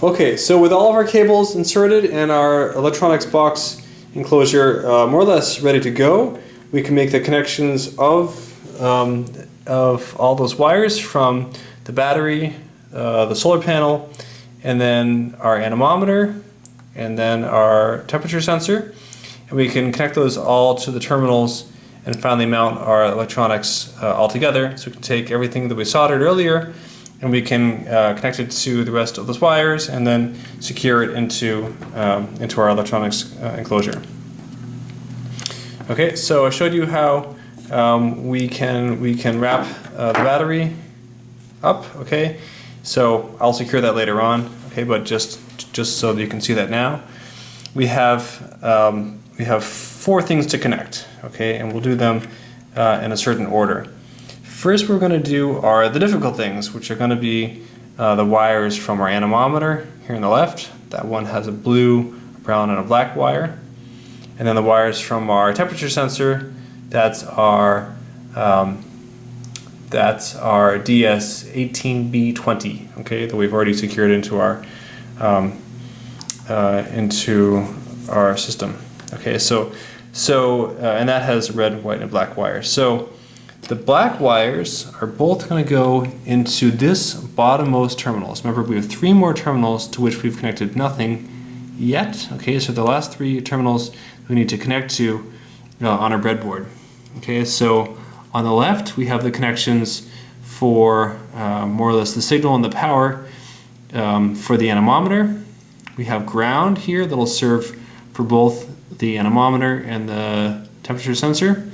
Okay, so with all of our cables inserted and our electronics box enclosure more or less ready to go, we can make the connections of all those wires from the battery, the solar panel, and then our anemometer, and then our temperature sensor. And we can connect those all to the terminals and finally mount our electronics all together. So we can take everything that we soldered earlier and we can connect it to the rest of those wires and then secure it into our electronics enclosure. Okay, so I showed you how we can wrap the battery up. Okay, so I'll secure that later on. Okay, but just so that you can see that now, we have 4 things to connect. Okay, and we'll do them in a certain order. First, we're going to do are the difficult things, which are going to be the wires from our anemometer here on the left. That one has a blue, a brown, and a black wire. And then the wires from our temperature sensor. That's our DS18B20. Okay, that we've already secured into our system. Okay, so and that has red, white, and black wires. So the black wires are both going to go into this bottommost terminals. Remember, we have 3 more terminals to which we've connected nothing yet. Okay, so the last 3 terminals we need to connect to on our breadboard. Okay, so on the left we have the connections for more or less the signal and the power for the anemometer. We have ground here that'll serve for both the anemometer and the temperature sensor.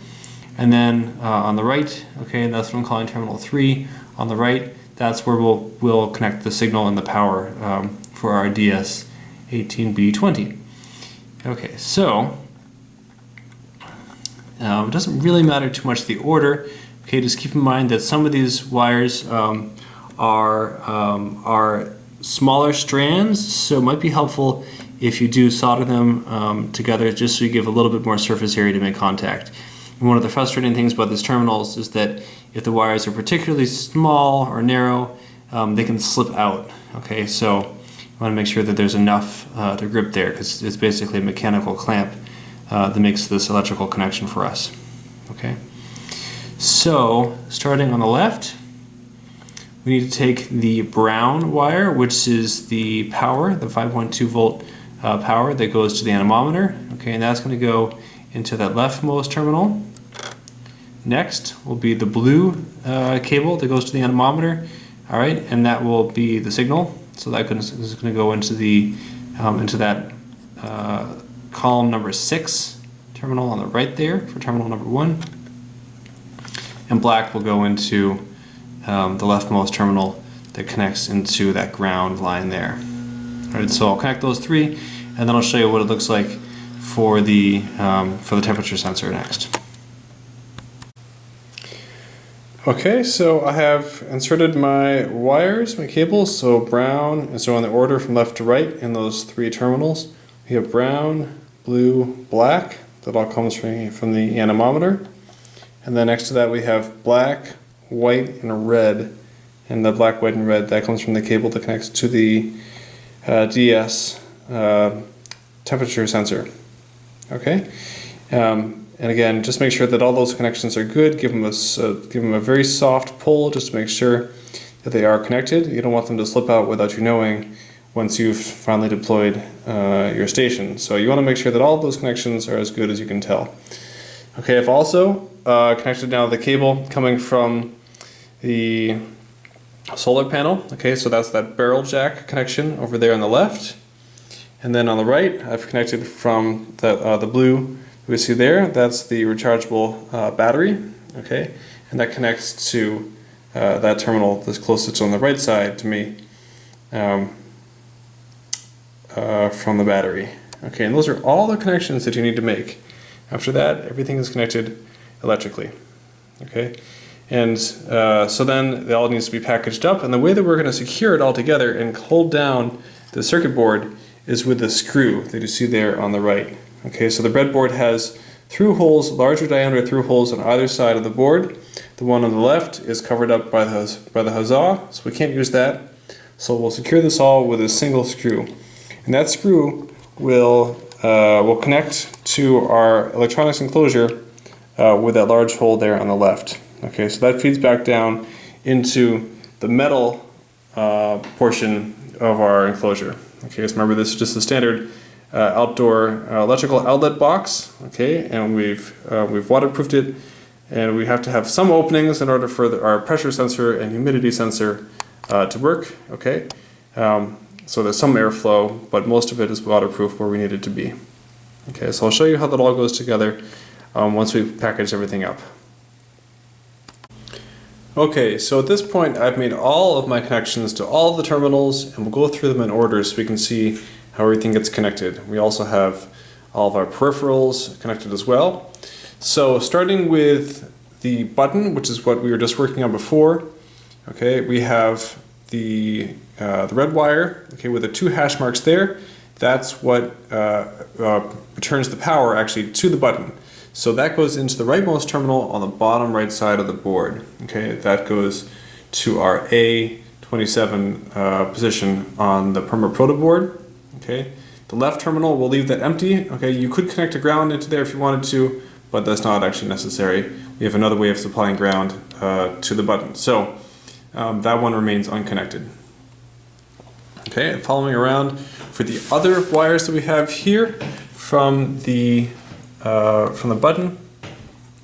And then on the right, okay, that's what I'm calling terminal 3. On the right, that's where we'll connect the signal and the power for our DS18B20. Okay, so it doesn't really matter too much the order. Okay, just keep in mind that some of these wires are smaller strands, so it might be helpful if you do solder them together, just so you give a little bit more surface area to make contact. And one of the frustrating things about these terminals is that if the wires are particularly small or narrow, they can slip out. Okay, so you want to make sure that there's enough to grip there, because it's basically a mechanical clamp that makes this electrical connection for us. Okay, so starting on the left, we need to take the brown wire, which is the power, the 5.2 volt power that goes to the anemometer. Okay, and that's going to go into that leftmost terminal. Next will be the blue cable that goes to the anemometer. All right, and that will be the signal. So that is going to go into the into that column number 6 terminal on the right there for terminal number 1. And black will go into the leftmost terminal that connects into that ground line there. All right, so I'll connect those 3, and then I'll show you what it looks like for the temperature sensor next. Okay, so I have inserted my wires, my cables, so brown, and so in the order from left to right in those 3 terminals. We have brown, blue, black. That all comes from the anemometer. And then next to that we have black, white, and red. And the black, white, and red, that comes from the cable that connects to the DS temperature sensor. Okay, and again, just make sure that all those connections are good. Give them a very soft pull just to make sure that they are connected. You don't want them to slip out without you knowing once you've finally deployed your station. So you want to make sure that all of those connections are as good as you can tell. Okay, I've also connected now the cable coming from the solar panel. Okay, so that's that barrel jack connection over there on the left. And then on the right, I've connected from the blue we see there. That's the rechargeable battery. Okay, and that connects to that terminal that's closest on the right side to me from the battery. Okay, and those are all the connections that you need to make. After that, everything is connected electrically. Okay, and so then it all needs to be packaged up, and the way that we're going to secure it all together and hold down the circuit board is with the screw that you see there on the right. Okay, so the breadboard has through holes, larger diameter through holes on either side of the board. The one on the left is covered up by the huzzah, so we can't use that. So we'll secure this all with a single screw. And that screw will connect to our electronics enclosure with that large hole there on the left. Okay, so that feeds back down into the metal portion of our enclosure. Okay, so remember, this is just a standard outdoor electrical outlet box. Okay, and we've waterproofed it, and we have to have some openings in order for our pressure sensor and humidity sensor to work. Okay, so there's some airflow, but most of it is waterproof where we need it to be. Okay, so I'll show you how that all goes together once we've packaged everything up. Okay, so at this point I've made all of my connections to all of the terminals, and we'll go through them in order so we can see how everything gets connected. We also have all of our peripherals connected as well. So starting with the button, which is what we were just working on before, okay, we have the red wire, okay, with the 2 hash marks there. That's what returns the power actually to the button. So that goes into the rightmost terminal on the bottom right side of the board. Okay, that goes to our A27 position on the Perma Proto board. Okay, the left terminal, we'll leave that empty. Okay, you could connect a ground into there if you wanted to, but that's not actually necessary. We have another way of supplying ground to the button. So that one remains unconnected. Okay, and following around for the other wires that we have here from the button.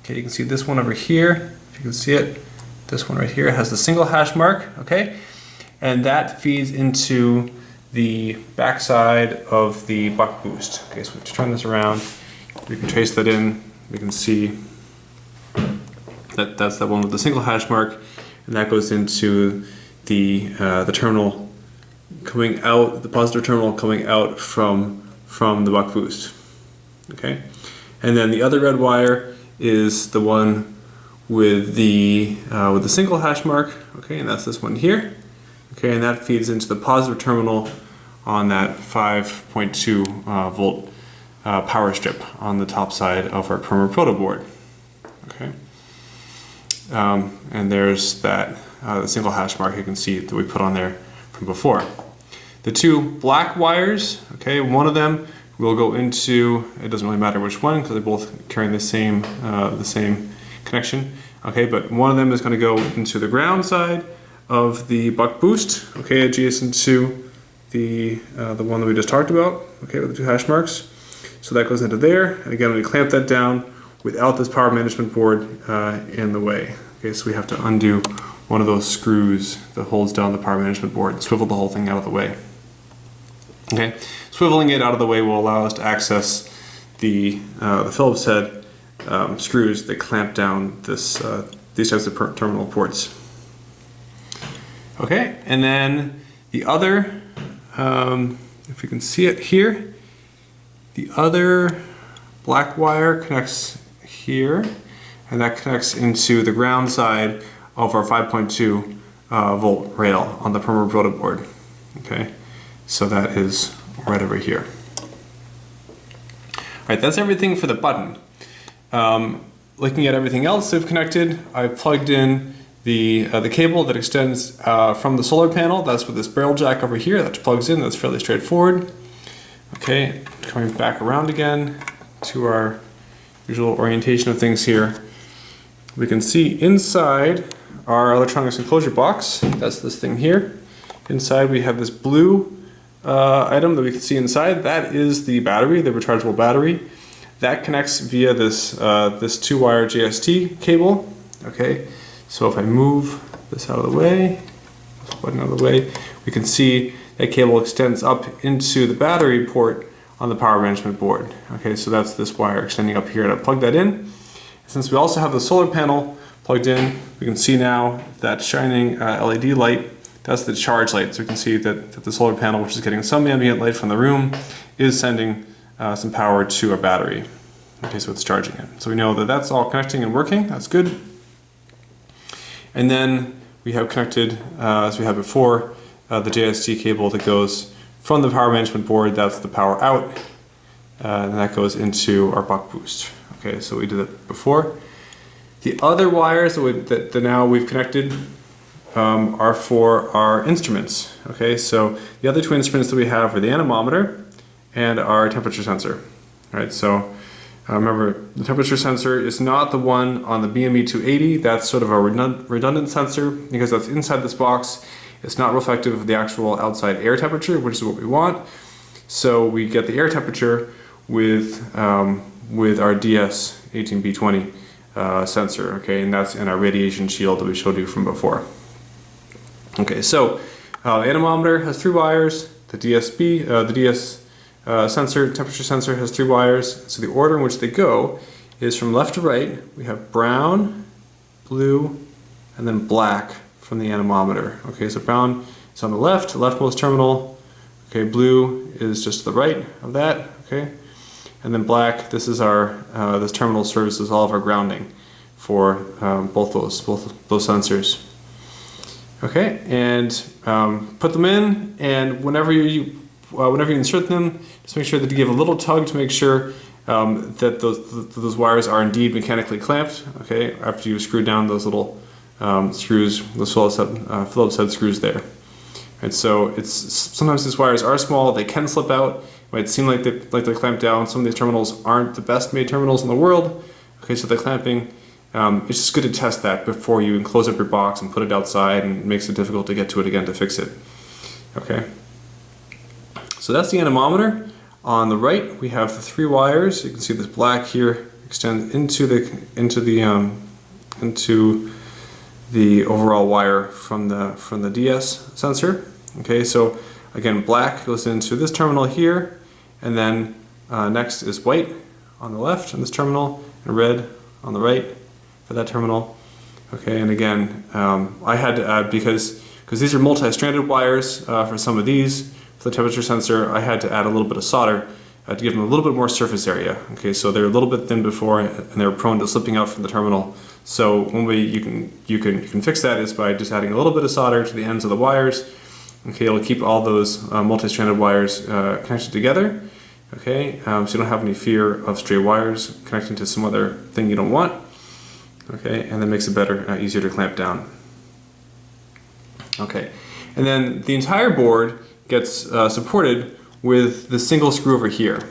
Okay, you can see this one over here. If you can see it, this one right here has the single hash mark. Okay, and that feeds into the backside of the buck boost. Okay, so we have to turn this around. We can trace that in. We can see that that's the one with the single hash mark, and that goes into the terminal coming out, the positive terminal coming out from the buck boost. Okay, and then the other red wire is the one with the single hash mark. Okay, and that's this one here. Okay, and that feeds into the positive terminal on that 5.2 volt power strip on the top side of our Perma Proto board. Okay, and there's that the single hash mark you can see that we put on there from before. The 2 black wires, okay, one of them will go into, it doesn't really matter which one because they're both carrying the same connection. Okay, but one of them is going to go into the ground side of the buck boost, okay, adjacent to the one that we just talked about, okay, with the 2 hash marks. So that goes into there, and again, we clamp that down without this power management board in the way. Okay, so we have to undo one of those screws that holds down the power management board and swivel the whole thing out of the way. Okay, swiveling it out of the way will allow us to access the Phillips head screws that clamp down these types of terminal ports. Okay, and then the other, if you can see it here, the other black wire connects here, and that connects into the ground side of our 5.2 volt rail on the Perma Proto board. Okay, so that is right over here. All right, that's everything for the button. Looking at everything else they've connected, I've plugged in the cable that extends from the solar panel. That's with this barrel jack over here that plugs in. That's fairly straightforward. Okay, coming back around again to our usual orientation of things here. We can see inside our electronics enclosure box, that's this thing here. Inside we have this blue item that we can see inside. That is the battery, the rechargeable battery. That connects via this 2-wire JST cable. Okay, so if I move this out of the way, this button out of the way, we can see that cable extends up into the battery port on the power management board. Okay, so that's this wire extending up here, and I plug that in. Since we also have the solar panel plugged in, we can see now that shining LED light. That's the charge light, so we can see that the solar panel, which is getting some ambient light from the room, is sending some power to our battery. Okay, so it's charging it. So we know that that's all connecting and working. That's good. And then we have connected, as we had before, the JST cable that goes from the power management board. That's the power out, and that goes into our buck boost. Okay, so we did it before. The other wires that now we've connected are for our instruments. Okay, so the other two instruments that we have are the anemometer and our temperature sensor. All right, so remember, the temperature sensor is not the one on the BME 280. That's sort of a redundant sensor because that's inside this box. It's not reflective of the actual outside air temperature, which is what we want. So we get the air temperature with our DS18B20 sensor, okay, and that's in our radiation shield that we showed you from before. Okay, so the anemometer has 3 wires. The DS sensor, temperature sensor, has 3 wires. So the order in which they go is from left to right. We have brown, blue, and then black from the anemometer. Okay, so brown is on the left, leftmost terminal. Okay, blue is just to the right of that. Okay, and then black. This is our this terminal serves as all of our grounding for both those sensors. Okay, and put them in, and whenever you insert them, just make sure that you give a little tug to make sure that those wires are indeed mechanically clamped. Okay, after you screw down those little screws, those Phillips head screws there. And so sometimes these wires are small; they can slip out. It might seem like they're clamped down. Some of these terminals aren't the best made terminals in the world. Okay, so the clamping. It's just good to test that before you close up your box and put it outside, and it makes it difficult to get to it again to fix it. Okay. So that's the anemometer. On the right, we have the 3 wires. You can see this black here extend into the overall wire from the DS sensor. Okay, so again, black goes into this terminal here, and then next is white on the left on this terminal, and red on the right for that terminal. Okay, and again, I had to add, because these are multi-stranded wires for some of these. For the temperature sensor, I had to add a little bit of solder to give them a little bit more surface area. Okay, so they're a little bit thin before, and they're prone to slipping out from the terminal. So one way you can fix that is by just adding a little bit of solder to the ends of the wires. Okay, it'll keep all those multi-stranded wires connected together. Okay, so you don't have any fear of stray wires connecting to some other thing you don't want. Okay, and that makes it better, easier to clamp down. Okay, and then the entire board gets supported with the single screw over here.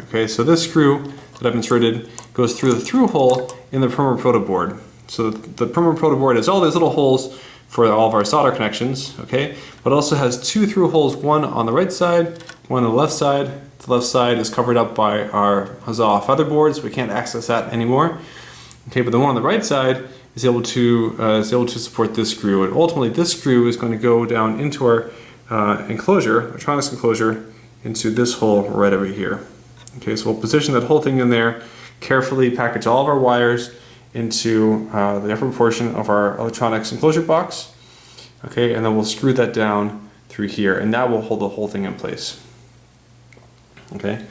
Okay, so this screw that I've inserted goes through the through hole in the Primer Proto board. So the Primer Proto board has all these little holes for all of our solder connections, okay, but it also has 2 through holes, one on the right side, one on the left side. The left side is covered up by our Huzzah feather board, so we can't access that anymore. Okay, but the one on the right side is able to support this screw, and ultimately this screw is going to go down into our enclosure, electronics enclosure, into this hole right over here. Okay, so we'll position that whole thing in there, carefully package all of our wires into the upper portion of our electronics enclosure box. Okay, and then we'll screw that down through here, and that will hold the whole thing in place. Okay,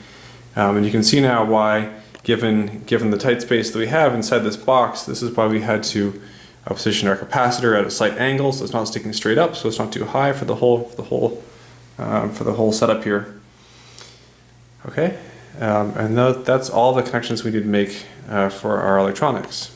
and you can see now why, given the tight space that we have inside this box, this is why we had to position our capacitor at a slight angle so it's not sticking straight up, so it's not too high for the whole setup here. Okay, and that's all the connections we need to make for our electronics.